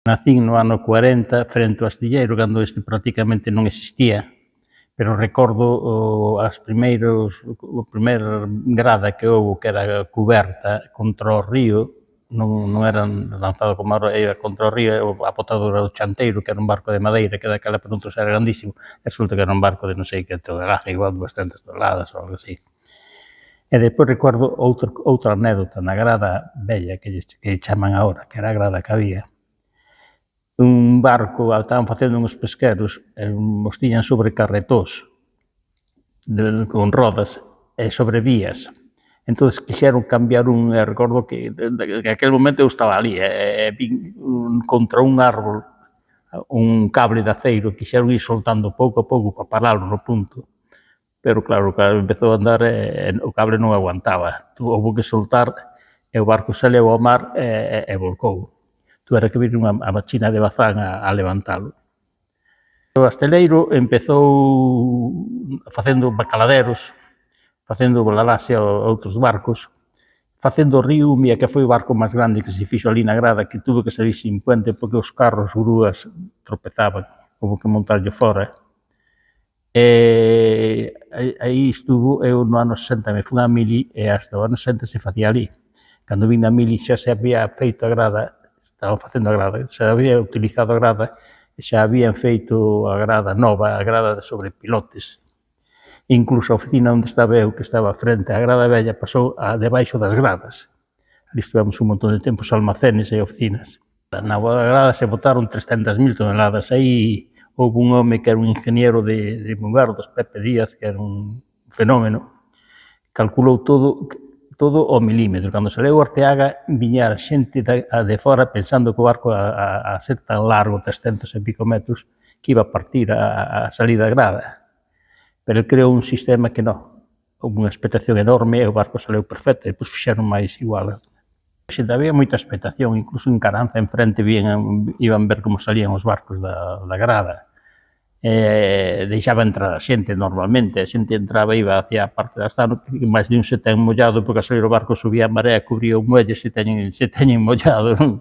Nacín no ano 40 frente ao astilleiro, cando este prácticamente non existía, pero recordo a primeira grada que houbo, que era cuberta contra o río, non era lanzado como ahora, era contra o río, a botadura do Chanteiro, que era un barco de madeira, que daquela por outros era grandísimo, e resulta que era un barco de non sei que tonelaje, igual 200 toneladas ou algo así. E depois recordo outra anécdota na grada bella, que chaman agora, que era a grada que había. Un barco, estaban facendo uns pesqueros, os tiñan sobre carretós, con rodas, e sobre vías. Entón, quixeron cambiar recordo que aquel momento eu estaba ali, e vin contra un árbol un cable de aceiro, quixeron ir soltando pouco a pouco para paralo no punto, pero claro, empezou a andar e o cable non aguantaba, houve que soltar e o barco saleu ao mar e volcou. Tuvera que vir a máquina de Bazán a levantalo. O asteleiro empezou facendo bacaladeros, facendo volalaxe a outros barcos, facendo o río Umia, que foi o barco máis grande que se fixo ali na grada, que tuvo que salir sin puente porque os carros, grúas, tropezaban, houve que montarlle fora. E aí estuvo, eu no ano 60 me fui a Mili e hasta o ano 60 se facía ali. Cando vin a Mili xa se había feito a grada, estaban facendo a grada, xa había utilizado a grada, xa habían feito a grada nova, a grada sobre pilotes. Incluso a oficina onde estaba eu, que estaba frente á grada vella, pasou a debaixo das gradas. Ali estivemos un montón de tempo, os almacenes e oficinas. Na grada se botaron 300.000 toneladas. Aí houve un home que era un ingeniero de Mugardos, Pepe Díaz, que era un fenómeno, calculou todo ao milímetro. Cando saleu Orteaga, viña a xente de fora pensando que o barco a ser tan largo, 300 e pico metros, que iba a partir a salir da grada. Pero ele creou un sistema que non. Houve unha expectación enorme e o barco saleu perfecto, e depois fixeron máis igual. Había moita expectación, incluso en Caranza, en frente, iban ver como salían os barcos da grada. Deixaba entrar a xente normalmente, a xente entraba e iba hacia a parte da estación, que máis de un se ten mollado, porque a salir o barco subía a marea, cubría o muelle, se teñen mollado, non?